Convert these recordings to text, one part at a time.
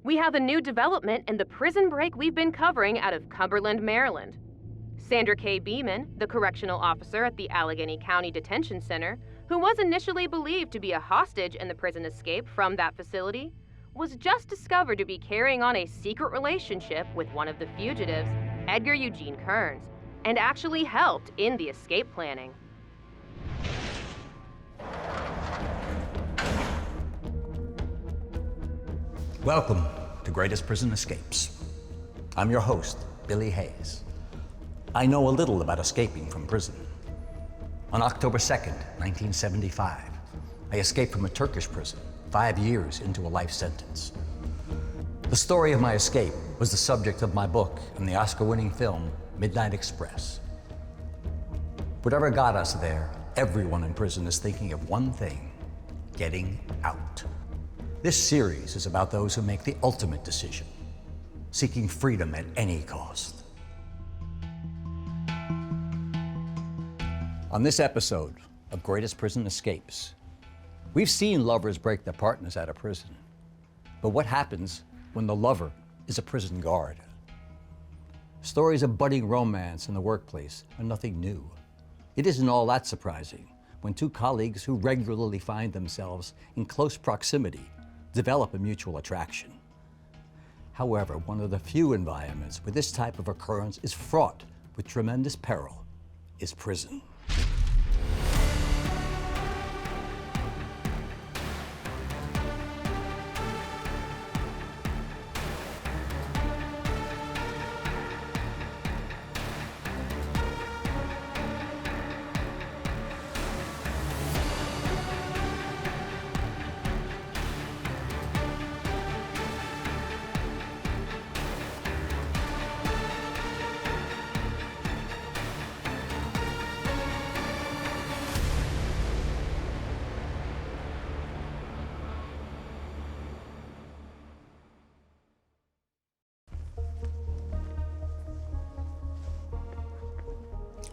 we have a new development in the prison break we've been covering out of Cumberland, Maryland. Sandra Kay Beeman, the correctional officer at the Allegany County Detention Center, who was initially believed to be a hostage in the prison escape from that facility, was just discovered to be carrying on a secret relationship with one of the fugitives, Edgar Eugene Kerns, and actually helped in the escape planning. Welcome to Greatest Prison Escapes. I'm your host, Billy Hayes. I know a little about escaping from prison. On October 2nd, 1975, I escaped from a Turkish prison 5 years into a life sentence. The story of my escape was the subject of my book and the Oscar-winning film, Midnight Express. Whatever got us there, everyone in prison is thinking of one thing: getting out. This series is about those who make the ultimate decision, seeking freedom at any cost. On this episode of Greatest Prison Escapes, we've seen lovers break their partners out of prison. But what happens when the lover is a prison guard? Stories of budding romance in the workplace are nothing new. It isn't all that surprising when two colleagues who regularly find themselves in close proximity develop a mutual attraction. However, one of the few environments where this type of occurrence is fraught with tremendous peril is prison.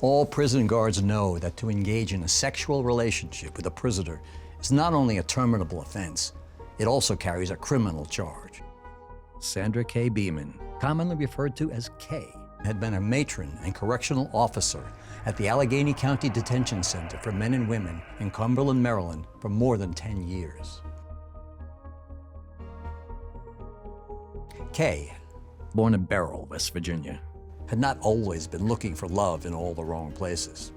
All prison guards know that to engage in a sexual relationship with a prisoner is not only a terminable offense, it also carries a criminal charge. Sandra Kay Beeman, commonly referred to as Kay, had been a matron and correctional officer at the Allegany County Detention Center for Men and Women in Cumberland, Maryland for more than 10 years. Kay, born in Beryl, West Virginia, had not always been looking for love in all the wrong places.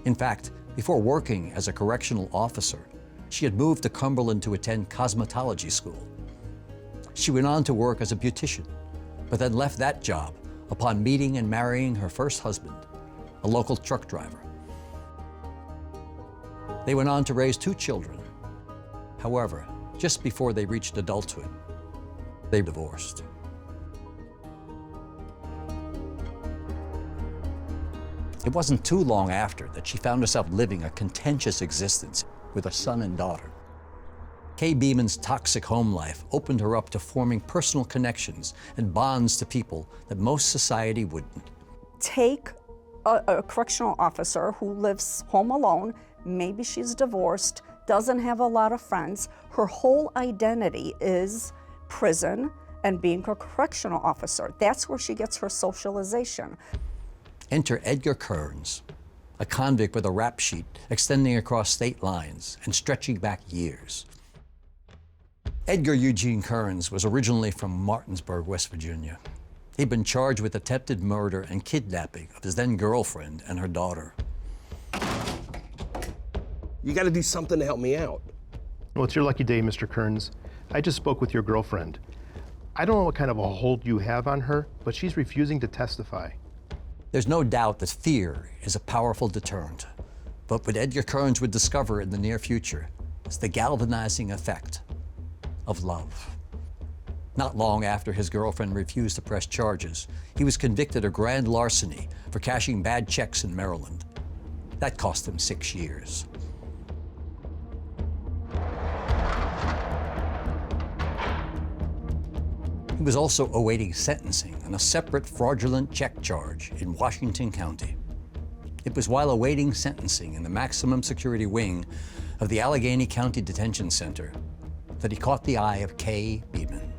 In fact, before working as a correctional officer, she had moved to Cumberland to attend cosmetology school. She went on to work as a beautician, but then left that job upon meeting and marrying her first husband, a local truck driver. They went on to raise 2 children. However, just before they reached adulthood, they divorced. It wasn't too long after that she found herself living a contentious existence with a son and daughter. Kay Beeman's toxic home life opened her up to forming personal connections and bonds to people that most society wouldn't. Take a correctional officer who lives home alone, maybe she's divorced, doesn't have a lot of friends. Her whole identity is prison and being a correctional officer. That's where she gets her socialization. Enter Edgar Karns, a convict with a rap sheet extending across state lines and stretching back years. Edgar Eugene Kerns was originally from Martinsburg, West Virginia. He'd been charged with attempted murder and kidnapping of his then-girlfriend and her daughter. You gotta do something to help me out. Well, it's your lucky day, Mr. Kerns. I just spoke with your girlfriend. I don't know what kind of a hold you have on her, but she's refusing to testify. There's no doubt that fear is a powerful deterrent, but what Edgar Karns would discover in the near future is the galvanizing effect of love. Not long after his girlfriend refused to press charges, he was convicted of grand larceny for cashing bad checks in Maryland. That cost him 6 years. He was also awaiting sentencing on a separate fraudulent check charge in Washington County. It was while awaiting sentencing in the maximum security wing of the Allegany County Detention Center that he caught the eye of Kay Beeman.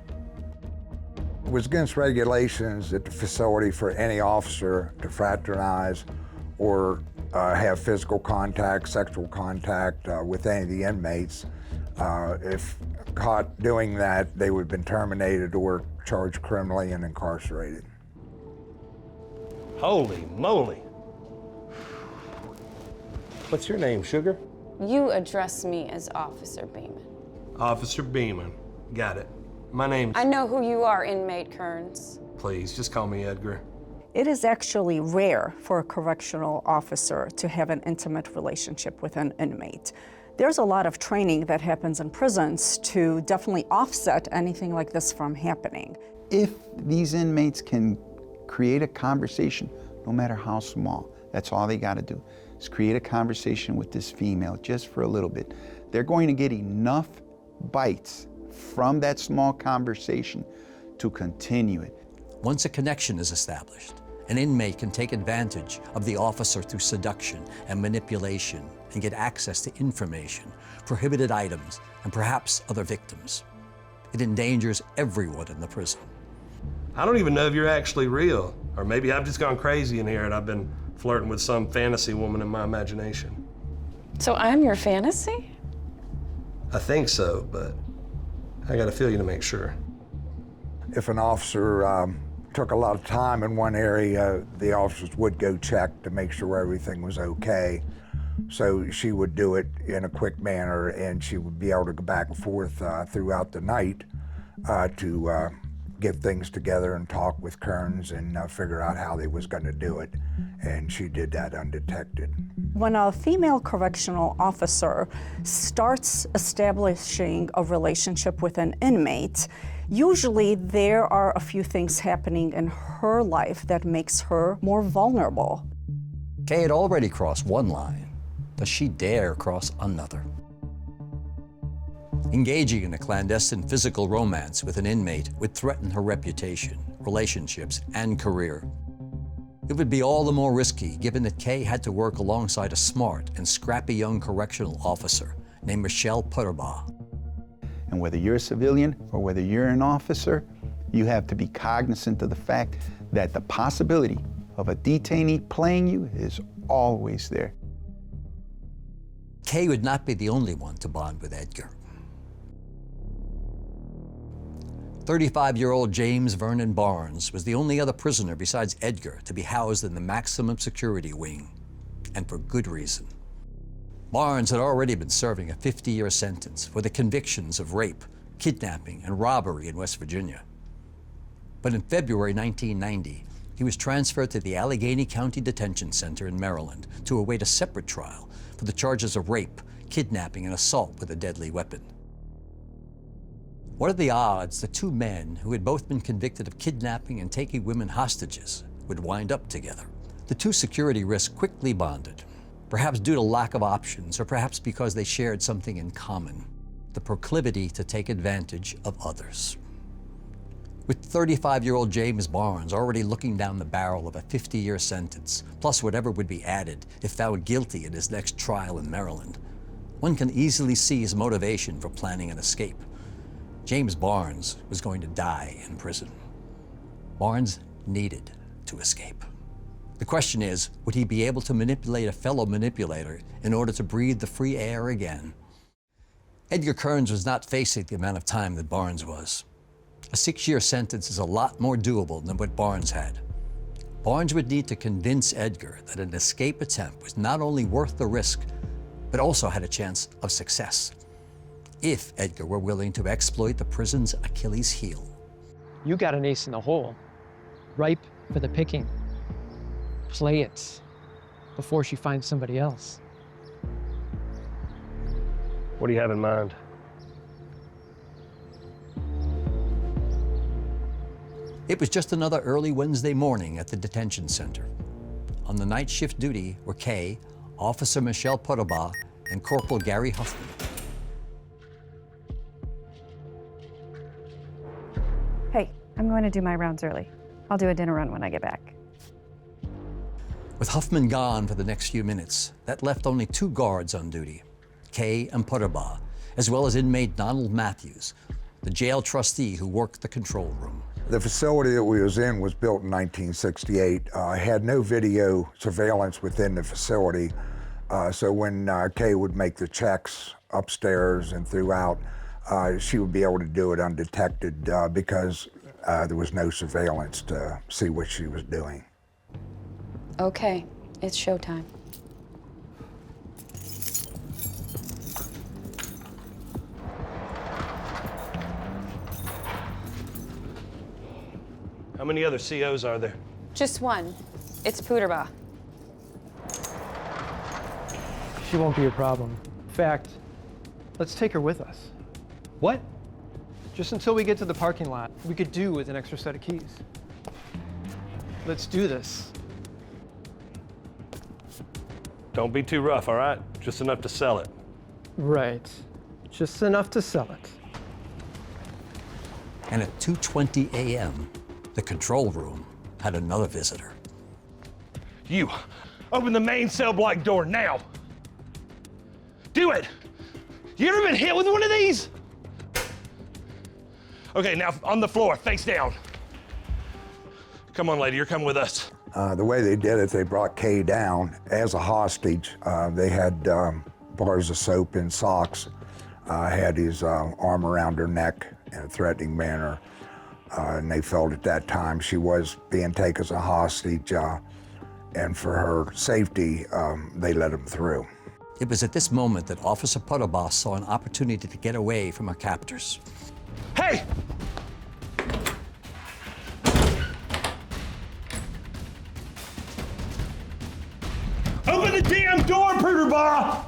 was against regulations at the facility for any officer to fraternize or have physical contact, sexual contact with any of the inmates. If caught doing that, they would have been terminated or charged criminally and incarcerated. Holy moly. What's your name, Sugar? You address me as Officer Beeman. Officer Beeman. Got it. My name's... I know who you are, Inmate Kerns. Please, just call me Edgar. It is actually rare for a correctional officer to have an intimate relationship with an inmate. There's a lot of training that happens in prisons to definitely offset anything like this from happening. If these inmates can create a conversation, no matter how small, that's all they got to do, is create a conversation with this female just for a little bit. They're going to get enough bites from that small conversation to continue it. Once a connection is established, an inmate can take advantage of the officer through seduction and manipulation and get access to information, prohibited items, and perhaps other victims. It endangers everyone in the prison. I don't even know if you're actually real, or maybe I've just gone crazy in here and I've been flirting with some fantasy woman in my imagination. So I'm your fantasy? I think so, but I gotta feel you to make sure. If an officer took a lot of time in one area, the officers would go check to make sure everything was okay. So she would do it in a quick manner, and she would be able to go back and forth throughout the night to get things together and talk with Kerns and figure out how they was going to do it. And she did that undetected. When a female correctional officer starts establishing a relationship with an inmate, usually there are a few things happening in her life that makes her more vulnerable. Kay had already crossed one line. Does she dare cross another? Engaging in a clandestine physical romance with an inmate would threaten her reputation, relationships, and career. It would be all the more risky given that Kay had to work alongside a smart and scrappy young correctional officer named Michelle Putterbaugh. And whether you're a civilian or whether you're an officer, you have to be cognizant of the fact that the possibility of a detainee playing you is always there. Kay would not be the only one to bond with Edgar. 35-year-old James Vernon Barnes was the only other prisoner besides Edgar to be housed in the maximum security wing, and for good reason. Barnes had already been serving a 50-year sentence for the convictions of rape, kidnapping, and robbery in West Virginia. But in February 1990, he was transferred to the Allegany County Detention Center in Maryland to await a separate trial for the charges of rape, kidnapping, and assault with a deadly weapon. What are the odds that two men who had both been convicted of kidnapping and taking women hostages would wind up together? The two security risks quickly bonded, perhaps due to lack of options or perhaps because they shared something in common, the proclivity to take advantage of others. With 35-year-old James Barnes already looking down the barrel of a 50-year sentence, plus whatever would be added if found guilty in his next trial in Maryland, one can easily see his motivation for planning an escape. James Barnes was going to die in prison. Barnes needed to escape. The question is, would he be able to manipulate a fellow manipulator in order to breathe the free air again? Edgar Karns was not facing the amount of time that Barnes was. A 6-year sentence is a lot more doable than what Barnes had. Barnes would need to convince Edgar that an escape attempt was not only worth the risk, but also had a chance of success, if Edgar were willing to exploit the prison's Achilles heel. You got an ace in the hole, ripe for the picking. Play it before she finds somebody else. What do you have in mind? It was just another early Wednesday morning at the detention center. On the night shift duty were Kay, Officer Michelle Putterbaugh, and Corporal Gary Huffman. Hey, I'm going to do my rounds early. I'll do a dinner run when I get back. With Huffman gone for the next few minutes, that left only 2 guards on duty, Kay and Putterbaugh, as well as inmate Donald Matthews, the jail trustee who worked the control room. The facility that we was in was built in 1968. Had no video surveillance within the facility. So when Kay would make the checks upstairs and throughout, she would be able to do it undetected because there was no surveillance to see what she was doing. Okay, it's showtime. How many other COs are there? Just one. It's Puderba. She won't be a problem. In fact, let's take her with us. What? Just until we get to the parking lot, we could do with an extra set of keys. Let's do this. Don't be too rough, all right? Just enough to sell it. Right. Just enough to sell it. And at 2:20 a.m., the control room had another visitor. You, open the main cell block door now. Do it. You ever been hit with one of these? Okay, now on the floor, face down. Come on, lady, you're coming with us. The way they did it, they brought Kay down as a hostage. They had bars of soap and socks, had his arm around her neck in a threatening manner. And they felt at that time she was being taken as a hostage, and for her safety, they let him through. It was at this moment that Officer Puderba saw an opportunity to get away from her captors. Hey! Open the damn door, Puderba!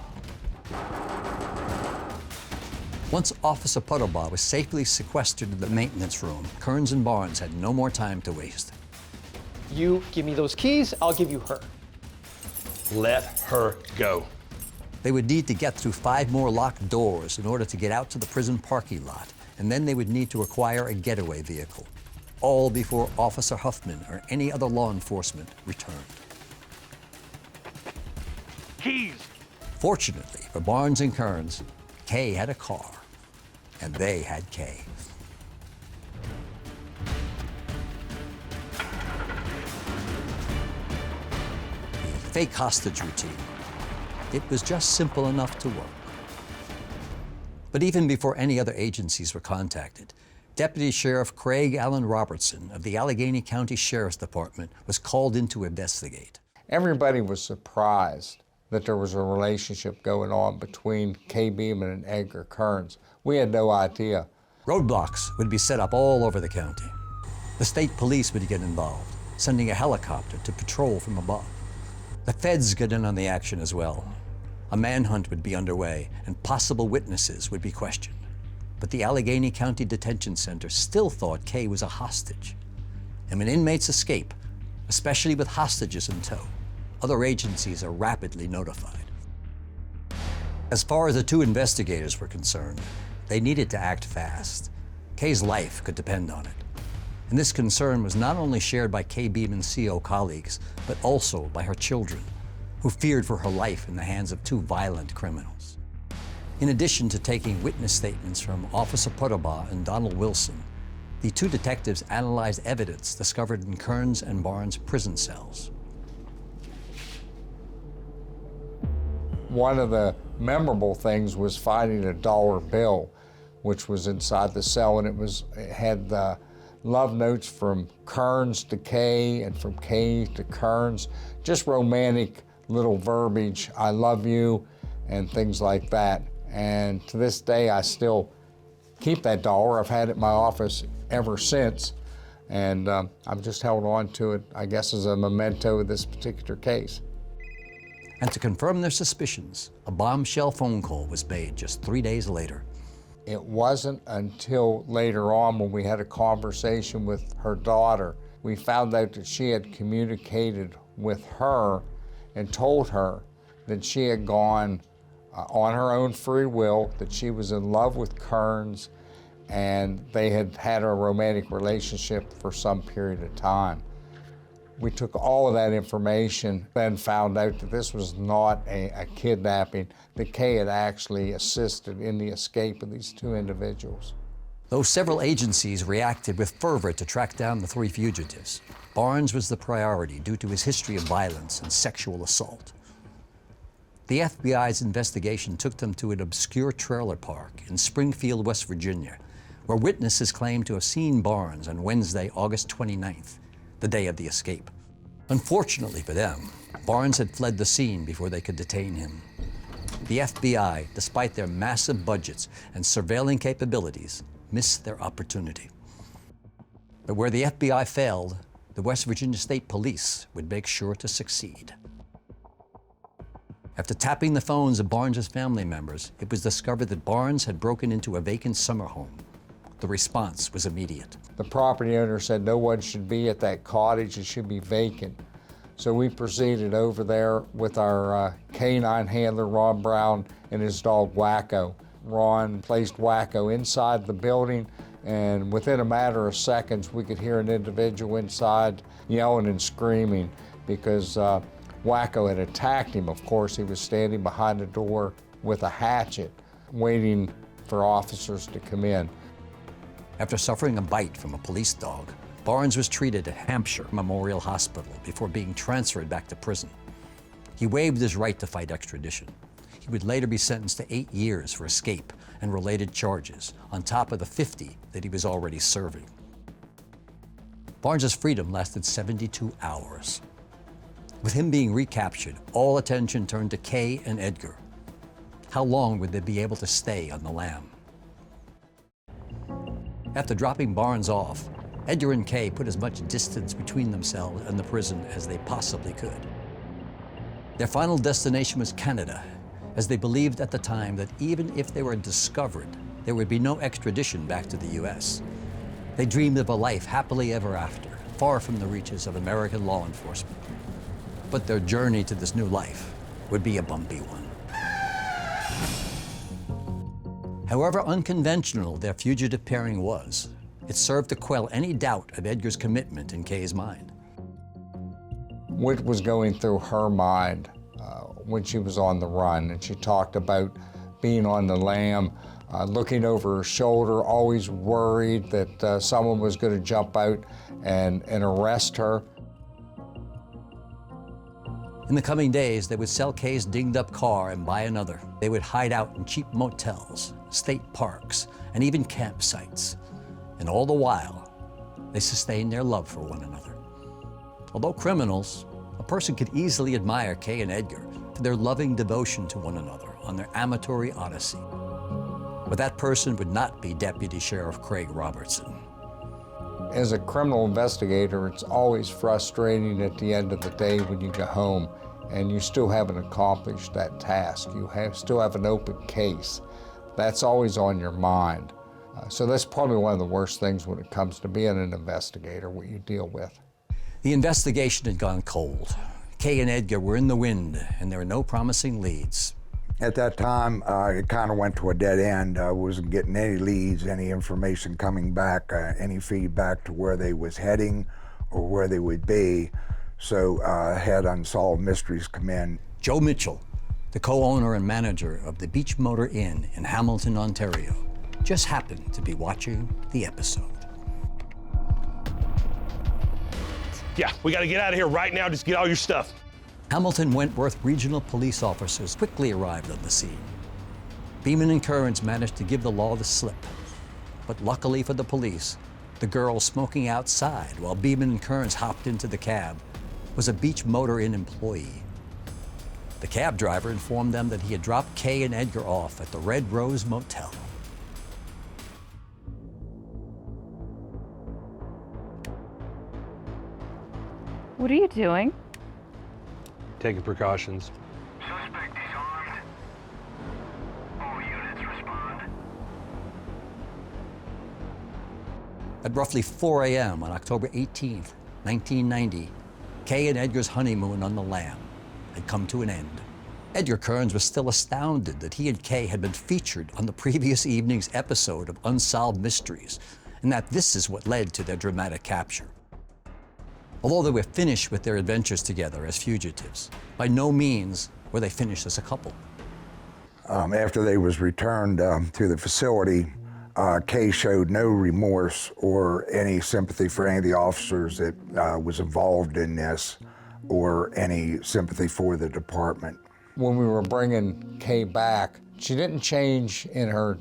Once Officer Puderba was safely sequestered in the maintenance room, Kerns and Barnes had no more time to waste. You give me those keys, I'll give you her. Let her go. They would need to get through 5 more locked doors in order to get out to the prison parking lot, and then they would need to acquire a getaway vehicle, all before Officer Huffman or any other law enforcement returned. Keys. Fortunately for Barnes and Kerns, Kay had a car, and they had Kay. The fake hostage routine. It was just simple enough to work. But even before any other agencies were contacted, Deputy Sheriff Craig Allen Robertson of the Allegany County Sheriff's Department was called in to investigate. Everybody was surprised that there was a relationship going on between Kay Beeman and Edgar Karns. We had no idea. Roadblocks would be set up all over the county. The state police would get involved, sending a helicopter to patrol from above. The feds got in on the action as well. A manhunt would be underway, and possible witnesses would be questioned. But the Allegany County Detention Center still thought Kay was a hostage. And when inmates escape, especially with hostages in tow, other agencies are rapidly notified. As far as the 2 investigators were concerned, they needed to act fast. Kay's life could depend on it. And this concern was not only shared by Kay Beeman's CO colleagues, but also by her children, who feared for her life in the hands of 2 violent criminals. In addition to taking witness statements from Officer Puderba and Donald Wilson, the 2 detectives analyzed evidence discovered in Kerns and Barnes' prison cells. One of the memorable things was finding a dollar bill, which was inside the cell, and it had the love notes from Kerns to Kay and from Kay to Kerns, just romantic little verbiage, I love you, and things like that. And to this day, I still keep that dollar. I've had it in my office ever since, and I've just held on to it, I guess, as a memento of this particular case. And to confirm their suspicions, a bombshell phone call was made just 3 days later. It wasn't until later on when we had a conversation with her daughter, we found out that she had communicated with her and told her that she had gone on her own free will, that she was in love with Kerns, and they had had a romantic relationship for some period of time. We took all of that information, then found out that this was not a kidnapping, that Kay had actually assisted in the escape of these 2 individuals. Though several agencies reacted with fervor to track down the three fugitives, Barnes was the priority due to his history of violence and sexual assault. The FBI's investigation took them to an obscure trailer park in Springfield, West Virginia, where witnesses claimed to have seen Barnes on Wednesday, August 29th, the day of the escape. Unfortunately for them, Barnes had fled the scene before they could detain him. The FBI, despite their massive budgets and surveilling capabilities, missed their opportunity. But where the FBI failed, the West Virginia State Police would make sure to succeed. After tapping the phones of Barnes's family members, it was discovered that Barnes had broken into a vacant summer home. The response was immediate. The property owner said no one should be at that cottage, it should be vacant. So we proceeded over there with our canine handler, Ron Brown, and his dog, Wacko. Ron placed Wacko inside the building, and within a matter of seconds, we could hear an individual inside yelling and screaming because Wacko had attacked him. Of course, he was standing behind the door with a hatchet, waiting for officers to come in. After suffering a bite from a police dog, Barnes was treated at Hampshire Memorial Hospital before being transferred back to prison. He waived his right to fight extradition. He would later be sentenced to 8 years for escape and related charges, on top of the 50 that he was already serving. Barnes's freedom lasted 72 hours. With him being recaptured, all attention turned to Kay and Edgar. How long would they be able to stay on the lam? After dropping Barnes off, Edgar and Kay put as much distance between themselves and the prison as they possibly could. Their final destination was Canada, as they believed at the time that even if they were discovered, there would be no extradition back to the U.S. They dreamed of a life happily ever after, far from the reaches of American law enforcement. But their journey to this new life would be a bumpy one. However unconventional their fugitive pairing was, it served to quell any doubt of Edgar's commitment in Kay's mind. What was going through her mind when she was on the run, and she talked about being on the lam, looking over her shoulder, always worried that someone was going to jump out and arrest her. In the coming days, they would sell Kay's dinged-up car and buy another. They would hide out in cheap motels, state parks, and even campsites. And all the while, they sustained their love for one another. Although criminals, a person could easily admire Kay and Edgar for their loving devotion to one another on their amatory odyssey. But that person would not be Deputy Sheriff Craig Robertson. As a criminal investigator, it's always frustrating at the end of the day when you go home and you still haven't accomplished that task. You still have an open case. That's always on your mind. So that's probably one of the worst things when it comes to being an investigator, what you deal with. The investigation had gone cold. Kay and Edgar were in the wind, and there were no promising leads. At that time, it kind of went to a dead end. I wasn't getting any leads, any information coming back, any feedback to where they was heading or where they would be. So I had Unsolved Mysteries come in. Joe Mitchell, the co-owner and manager of the Beach Motor Inn in Hamilton, Ontario, just happened to be watching the episode. Yeah, we gotta get out of here right now. Just get all your stuff. Hamilton Wentworth regional police officers quickly arrived on the scene. Beeman and Kerns managed to give the law the slip. But luckily for the police, the girl smoking outside while Beeman and Kerns hopped into the cab was a Beach Motor Inn employee. The cab driver informed them that he had dropped Kay and Edgar off at the Red Rose Motel. What are you doing? Taking precautions. Suspect is armed. All units respond. At roughly 4 a.m. on October 18th, 1990, Kay and Edgar's honeymoon on the lam had come to an end. Edgar Karns was still astounded that he and Kay had been featured on the previous evening's episode of Unsolved Mysteries, and that this is what led to their dramatic capture. Although they were finished with their adventures together as fugitives, by no means were they finished as a couple. After they was returned to the facility, Kay showed no remorse or any sympathy for any of the officers that was involved in this, or any sympathy for the department. When we were bringing Kay back, she didn't change in her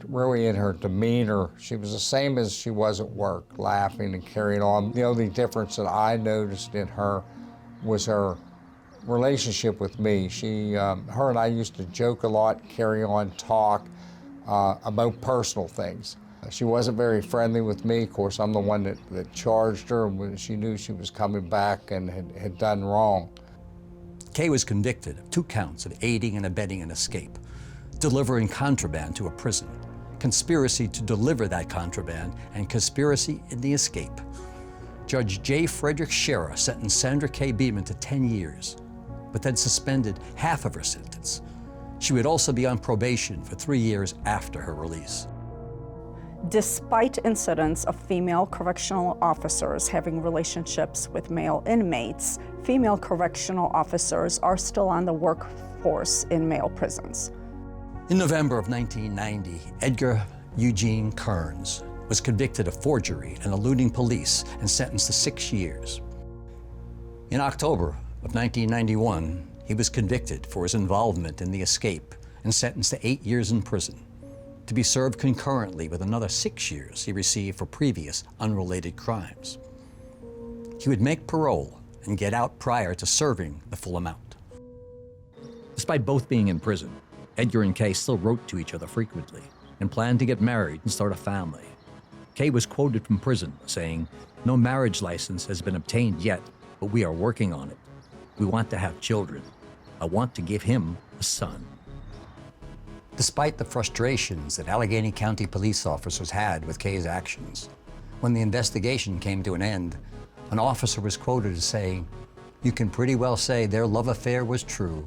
demeanor. She was the same as she was at work, laughing and carrying on. The only difference that I noticed in her was her relationship with me. Her and I used to joke a lot, carry on, talk about personal things. She wasn't very friendly with me. Of course, I'm the one that charged her when she knew she was coming back and had done wrong. Kay was convicted of 2 counts of aiding and abetting an escape, delivering contraband to a prison, conspiracy to deliver that contraband, and conspiracy in the escape. Judge J. Frederick Scherer sentenced Sandra Kay Beeman to 10 years, but then suspended half of her sentence. She would also be on probation for 3 years after her release. Despite incidents of female correctional officers having relationships with male inmates, female correctional officers are still on the workforce in male prisons. In November of 1990, Edgar Eugene Kerns was convicted of forgery and eluding police and sentenced to 6 years. In October of 1991, he was convicted for his involvement in the escape and sentenced to 8 years in prison, to be served concurrently with another 6 years he received for previous unrelated crimes. He would make parole and get out prior to serving the full amount. Despite both being in prison, Edgar and Kay still wrote to each other frequently and planned to get married and start a family. Kay was quoted from prison saying, "No marriage license has been obtained yet, but we are working on it. We want to have children. I want to give him a son." Despite the frustrations that Allegany County police officers had with Kay's actions, when the investigation came to an end, an officer was quoted as saying, "You can pretty well say their love affair was true."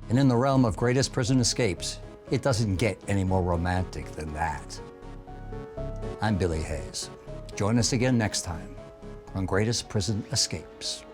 And in the realm of greatest prison escapes, it doesn't get any more romantic than that. I'm Billy Hayes. Join us again next time on Greatest Prison Escapes.